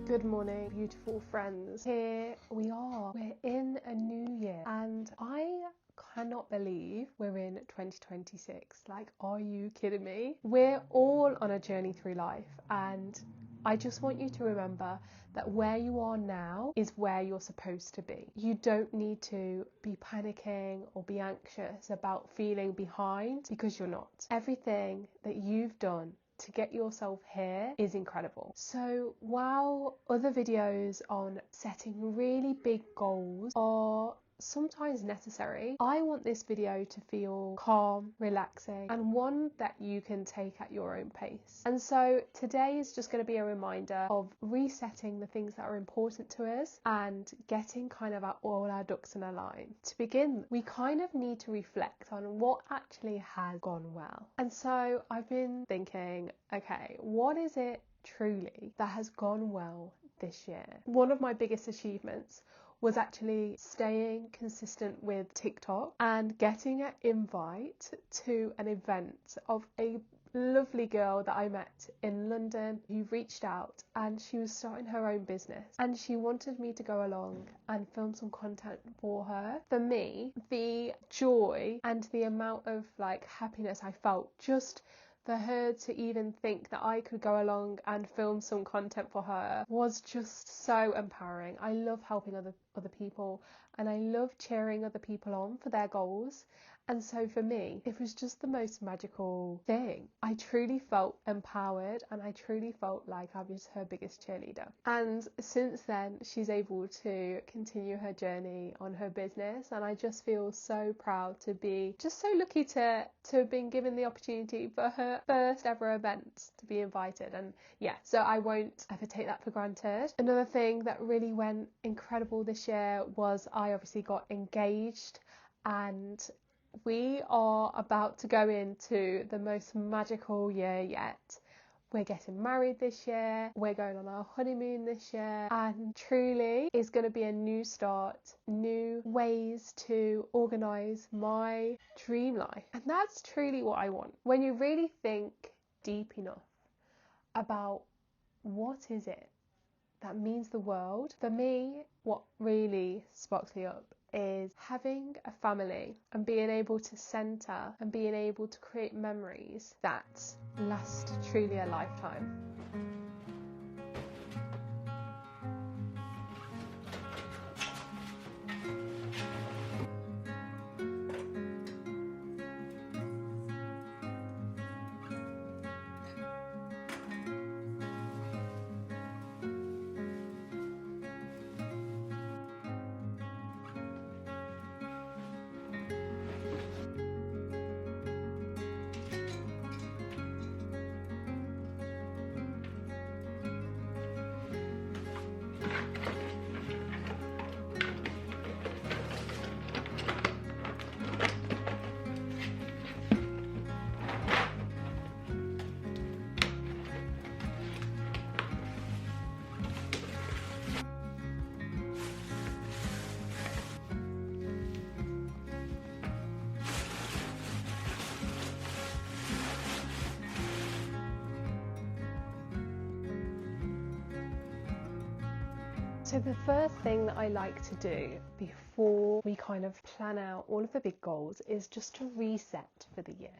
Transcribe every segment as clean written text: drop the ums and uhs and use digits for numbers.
Good morning, beautiful friends. Here we are. We're in a new year and I cannot believe we're in 2026. Like, are you kidding me? We're all on a journey through life, and I just want you to remember that where you are now is where you're supposed to be. You don't need to be panicking or be anxious about feeling behind, because you're not. Everything that you've done to get yourself here is incredible. So while other videos on setting really big goals are sometimes necessary, I want this video to feel calm, relaxing, and one that you can take at your own pace. And so today is just going to be a reminder of resetting the things that are important to us and getting kind of all our ducks in a line. To begin, we kind of need to reflect on what actually has gone well. And so I've been thinking, okay, what is it truly that has gone well this year? One of my biggest achievements was actually staying consistent with TikTok and getting an invite to an event of a lovely girl that I met in London who reached out, and she was starting her own business and she wanted me to go along and film some content for her. For me, the joy and the amount of happiness I felt just for her to even think that I could go along and film some content for her was just so empowering. I love helping other people, and I love cheering other people on for their goals. And so for me, it was just the most magical thing. I truly felt empowered, and I truly felt like I was her biggest cheerleader. And since then, she's able to continue her journey on her business, and I just feel so proud to be just so lucky to have been given the opportunity for her first ever event to be invited. And yeah, so I won't ever take that for granted. Another thing that really went incredible this year was I obviously got engaged, and we are about to go into the most magical year yet. We're getting married this year, we're going on our honeymoon this year, and truly is going to be a new start, new ways to organise my dream life. And that's truly what I want. When you really think deep enough about what is it that means the world, for me, what really sparks me up is having a family and being able to centre and being able to create memories that last truly a lifetime. So the first thing that I like to do before we kind of plan out all of the big goals is just to reset for the year.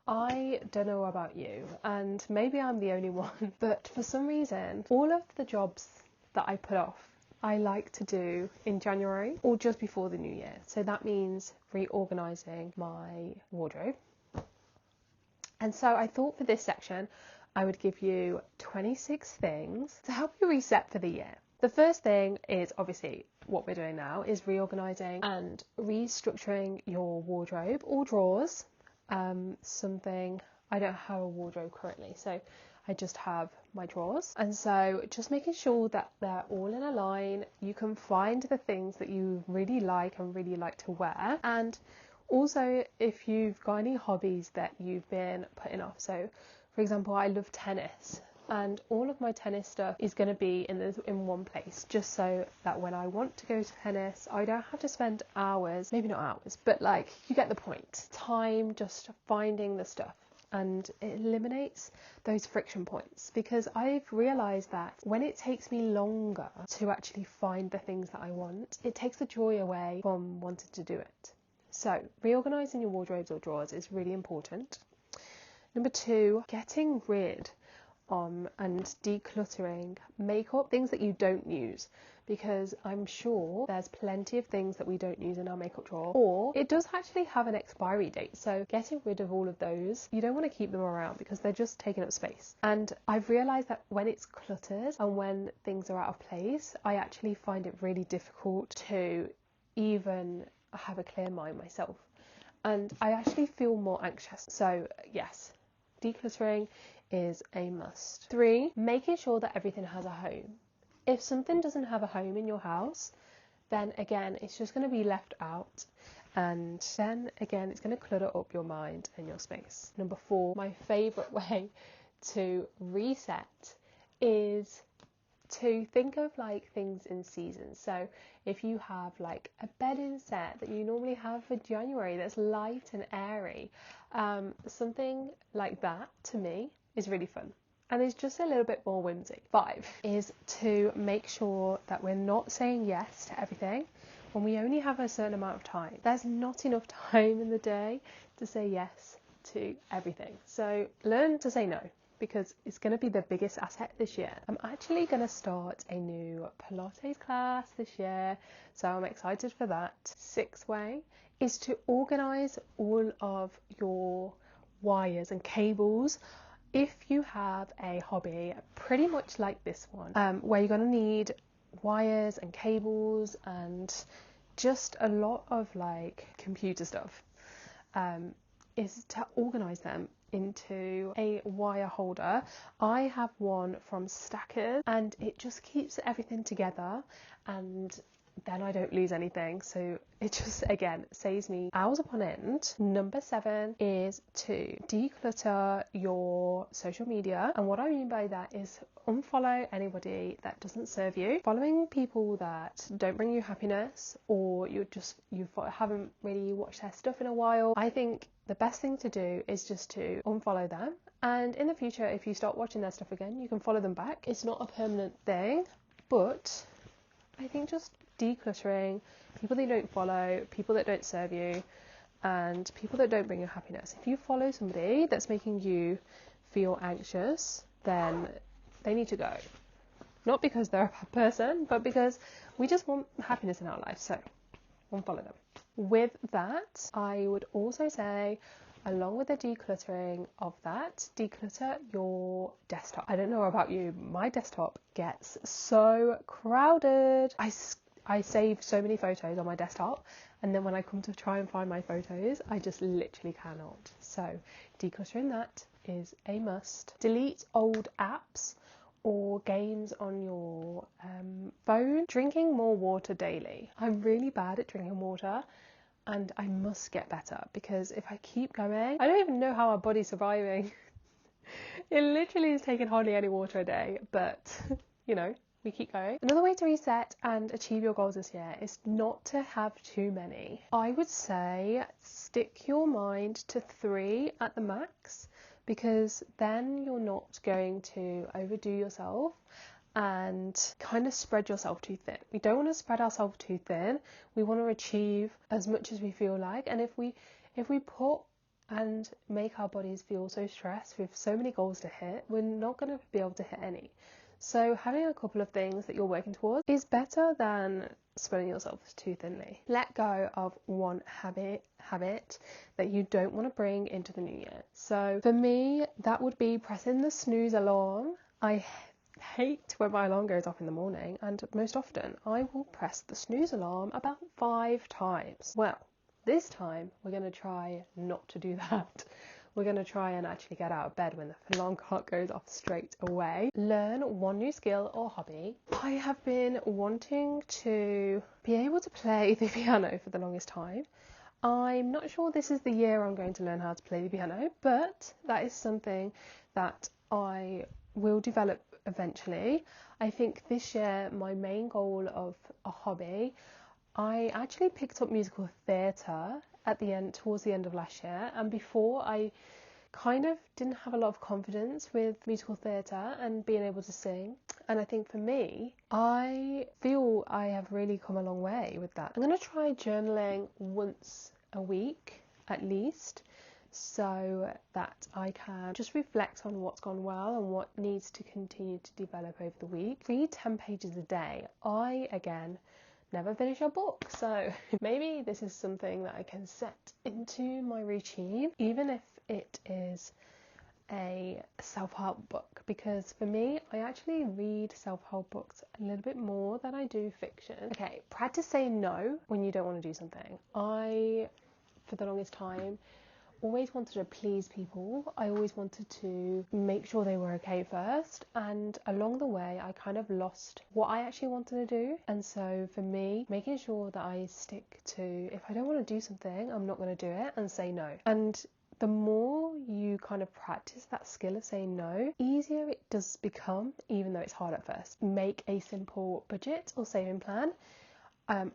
I don't know about you, and maybe I'm the only one, but for some reason, all of the jobs that I put off, I like to do in January or just before the new year. So that means reorganising my wardrobe. And so I thought for this section, I would give you 26 things to help you reset for the year. The first thing is obviously what we're doing now is reorganising and restructuring your wardrobe or drawers. I don't have a wardrobe currently, so I just have my drawers. And so just making sure that they're all in a line. You can find the things that you really like and really like to wear. And also if you've got any hobbies that you've been putting off. So for example, I love tennis. And all of my tennis stuff is going to be in one place, just so that when I want to go to tennis, I don't have to spend hours, maybe not hours, but you get the point, time just finding the stuff. and it eliminates those friction points, because I've realised that when it takes me longer to actually find the things that I want, it takes the joy away from wanting to do it. So reorganising your wardrobes or drawers is really important. Number 2, getting rid and decluttering makeup, things that you don't use, because I'm sure there's plenty of things that we don't use in our makeup drawer, or it does actually have an expiry date. So getting rid of all of those, you don't want to keep them around because they're just taking up space. And I've realised that when it's cluttered and when things are out of place, I actually find it really difficult to even have a clear mind myself, and I actually feel more anxious. So yes, decluttering is a must. 3, making sure that everything has a home. If something doesn't have a home in your house, then again, it's just going to be left out, and then again, it's going to clutter up your mind and your space. Number 4, my favourite way to reset is to think of like things in seasons. So if you have like a bedding set that you normally have for January that's light and airy, something like that to me is really fun, and it's just a little bit more whimsy. 5 is to make sure that we're not saying yes to everything when we only have a certain amount of time. There's not enough time in the day to say yes to everything, so learn to say no, because it's going to be the biggest asset this year. I'm actually going to start a new Pilates class this year, so I'm excited for that. 6th way is to organise all of your wires and cables. If you have a hobby pretty much like this one, where you're going to need wires and cables and just a lot of like computer stuff, is to organise them into a wire holder. I have one from Stackers, and it just keeps everything together, and then I don't lose anything, so it just again saves me hours upon end. Number 7 is to declutter your social media, and what I mean by that is unfollow anybody that doesn't serve you. Following people that don't bring you happiness, or you haven't really watched their stuff in a while, I think the best thing to do is just to unfollow them, and in the future if you start watching their stuff again, you can follow them back. It's not a permanent thing, but I think just decluttering people that you don't follow, people that don't serve you, and people that don't bring you happiness. If you follow somebody that's making you feel anxious, then they need to go. Not because they're a bad person, but because we just want happiness in our life, so unfollow them. With that, I would also say, along with the decluttering of that, declutter your desktop. I don't know about you, my desktop gets so crowded. I save so many photos on my desktop, and then when I come to try and find my photos, I just literally cannot. So decluttering that is a must. Delete old apps or games on your phone. Drinking more water daily. I'm really bad at drinking water, and I must get better, because if I keep going, I don't even know how our body's surviving. It literally is taking hardly any water a day, but you know, we keep going. Another way to reset and achieve your goals this year is not to have too many. I would say stick your mind to 3 at the max, because then you're not going to overdo yourself and kind of spread yourself too thin. We don't want to spread ourselves too thin. We want to achieve as much as we feel like, and if we put and make our bodies feel so stressed with so many goals to hit, we're not going to be able to hit any. So having a couple of things that you're working towards is better than spreading yourself too thinly. Let go of one habit that you don't want to bring into the new year. So for me, that would be pressing the snooze alarm. I hate when my alarm goes off in the morning, and most often I will press the snooze alarm about 5 times. Well, this time we're going to try not to do that. We're going to try and actually get out of bed when the alarm clock goes off straight away. Learn one new skill or hobby. I have been wanting to be able to play the piano for the longest time. I'm not sure this is the year I'm going to learn how to play the piano, but that is something that I will develop eventually. I think this year my main goal of a hobby, I actually picked up musical theatre towards the end of last year, and before I kind of didn't have a lot of confidence with musical theatre and being able to sing. And I think for me, I feel I have really come a long way with that. I'm going to try journaling once a week at least, so that I can just reflect on what's gone well and what needs to continue to develop over the week. Read 10 pages a day. I, again, never finish a book, so maybe this is something that I can set into my routine, even if it is a self-help book, because for me, I actually read self-help books a little bit more than I do fiction. Okay, practice saying no when you don't want to do something. I, for the longest time, always wanted to please people. I always wanted to make sure they were okay first, and along the way I kind of lost what I actually wanted to do. And so for me, making sure that I stick to, if I don't want to do something, I'm not going to do it, and say no. And the more you kind of practice that skill of saying no, easier it does become, even though it's hard at first. Make a simple budget or saving plan.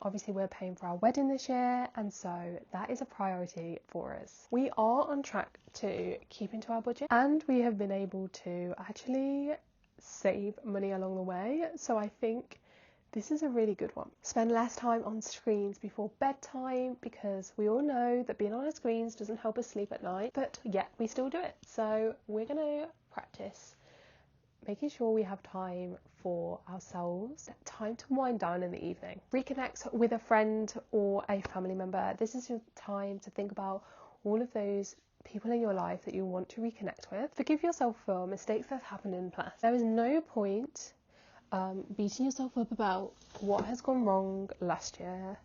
Obviously we're paying for our wedding this year, and so that is a priority for us. We are on track to keep into our budget, and we have been able to actually save money along the way, so I think this is a really good one. Spend less time on screens before bedtime, because we all know that being on our screens doesn't help us sleep at night, but yet we still do it. So we're going to practice making sure we have time for ourselves, time to wind down in the evening. Reconnect with a friend or a family member. This is your time to think about all of those people in your life that you want to reconnect with. Forgive yourself for mistakes that happened in the past. There is no point beating yourself up about what has gone wrong last year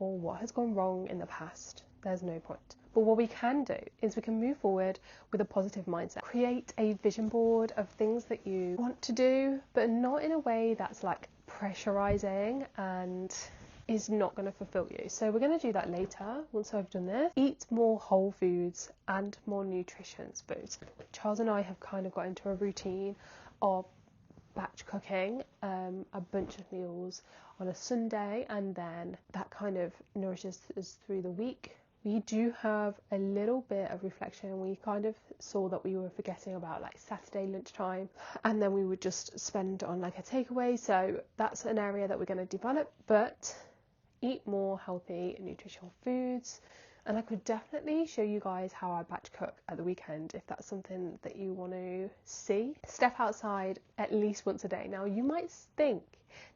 or what has gone wrong in the past. There's no point. But what we can do is we can move forward with a positive mindset. Create a vision board of things that you want to do, but not in a way that's like pressurizing and is not going to fulfill you. So we're going to do that later once I've done this. Eat more whole foods and more nutritious foods. Charles and I have kind of got into a routine of batch cooking a bunch of meals on a Sunday, and then that kind of nourishes us through the week. We do have a little bit of reflection. We kind of saw that we were forgetting about like Saturday lunchtime, and then we would just spend on like a takeaway. So that's an area that we're going to develop, but eat more healthy, nutritional foods. And I could definitely show you guys how I batch cook at the weekend if that's something that you want to see. Step outside at least once a day. Now you might think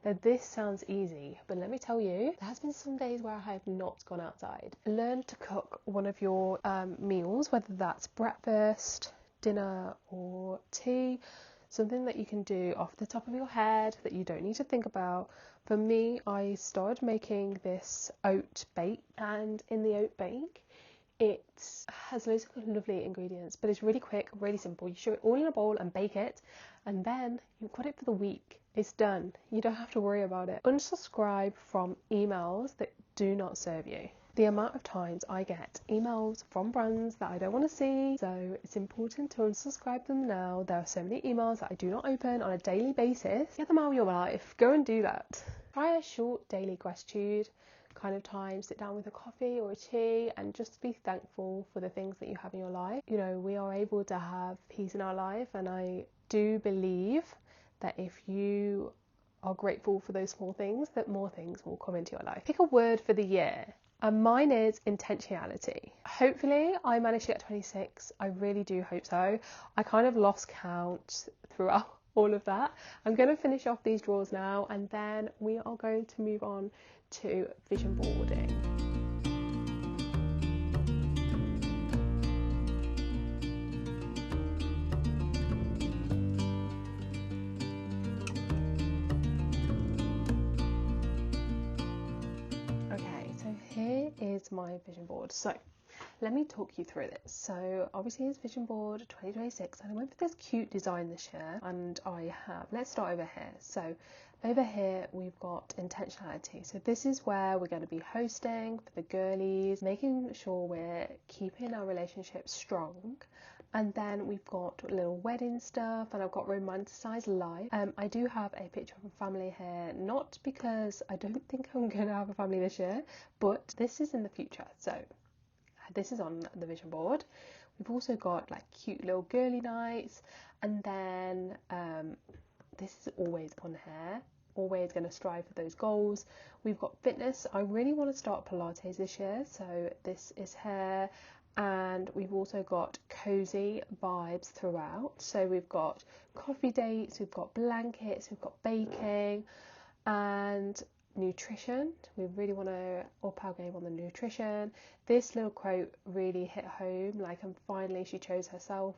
that this sounds easy, but let me tell you, there has been some days where I have not gone outside. Learn to cook one of your meals, whether that's breakfast, dinner or tea. Something that you can do off the top of your head that you don't need to think about. For me, I started making this oat bake, and in the oat bake, it has loads of lovely ingredients, but it's really quick, really simple. You show it all in a bowl and bake it, and then you've got it for the week. It's done. You don't have to worry about it. Unsubscribe from emails that do not serve you. The amount of times I get emails from brands that I don't want to see, so it's important to unsubscribe them now. There are so many emails that I do not open on a daily basis. Get them out of your life. Go and do that. Try a short daily gratitude kind of time. Sit down with a coffee or a tea and just be thankful for the things that you have in your life. You know, we are able to have peace in our life, and I do believe that if you are grateful for those small things, that more things will come into your life. Pick a word for the year. And mine is intentionality. Hopefully I managed to get 26. I really do hope so. I kind of lost count throughout all of that. I'm going to finish off these drawers now, and then we are going to move on to vision boarding. Here is my vision board. So let me talk you through this. So obviously it's vision board 2026, and I went for this cute design this year, and let's start over here. So over here we've got intentionality. So this is where we're going to be hosting for the girlies, making sure we're keeping our relationship strong. And then we've got little wedding stuff, and I've got romanticized life. I do have a picture of a family here, not because I don't think I'm going to have a family this year, but this is in the future. So this is on the vision board. We've also got like cute little girly nights, and then this is always on hair. Always going to strive for those goals. We've got fitness. I really want to start Pilates this year, so this is hair. And we've also got cozy vibes throughout. So we've got coffee dates, we've got blankets, we've got baking, and nutrition. We really want to up our game on the nutrition. This little quote really hit home, like, and finally she chose herself.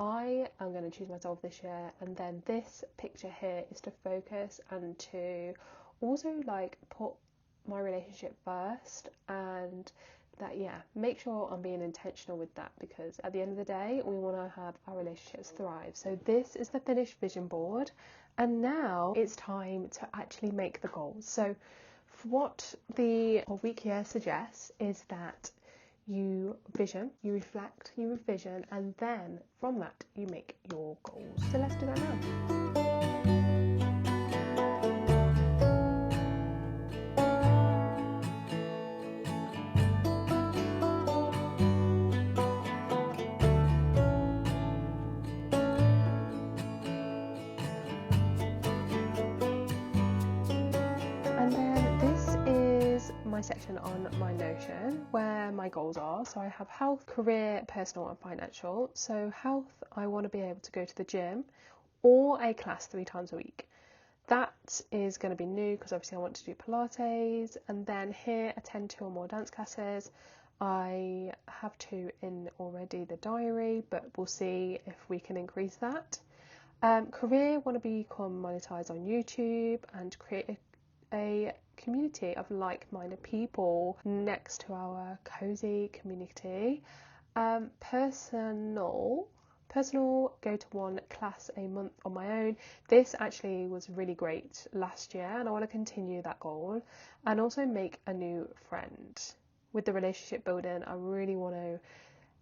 I am going to choose myself this year. And then this picture here is to focus and to also like put my relationship first, and that, yeah, make sure I'm being intentional with that, because at the end of the day we want to have our relationships thrive. So this is the finished vision board, and now it's time to actually make the goals. So what the week here suggests is that you vision, you reflect, you revision, and then from that you make your goals. So let's do that now. And then this is my section on my Notion where my goals are. So I have health, career, personal and financial. So health, I want to be able to go to the gym or a class 3 times a week. That is going to be new because obviously I want to do Pilates, and then here attend 2 or more dance classes. I have 2 in already the diary, but we'll see if we can increase that. Career, want to become monetized on YouTube and create a community of like-minded people next to our cozy community. Personal, go to 1 class a month on my own. This actually was really great last year, and I want to continue that goal, and also make a new friend. With the relationship building, I really want to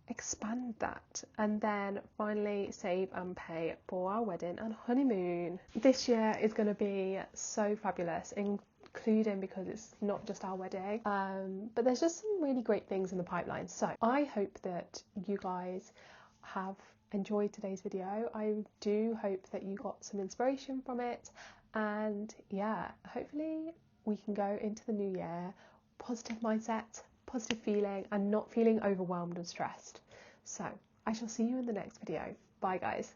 expand that. And then finally, save and pay for our wedding and honeymoon. This year is going to be so fabulous, including because it's not just our wedding, but there's just some really great things in the pipeline. So I hope that you guys have enjoyed today's video. I do hope that you got some inspiration from it, and yeah, hopefully we can go into the new year positive mindset, positive feeling, and not feeling overwhelmed and stressed. So I shall see you in the next video. Bye guys.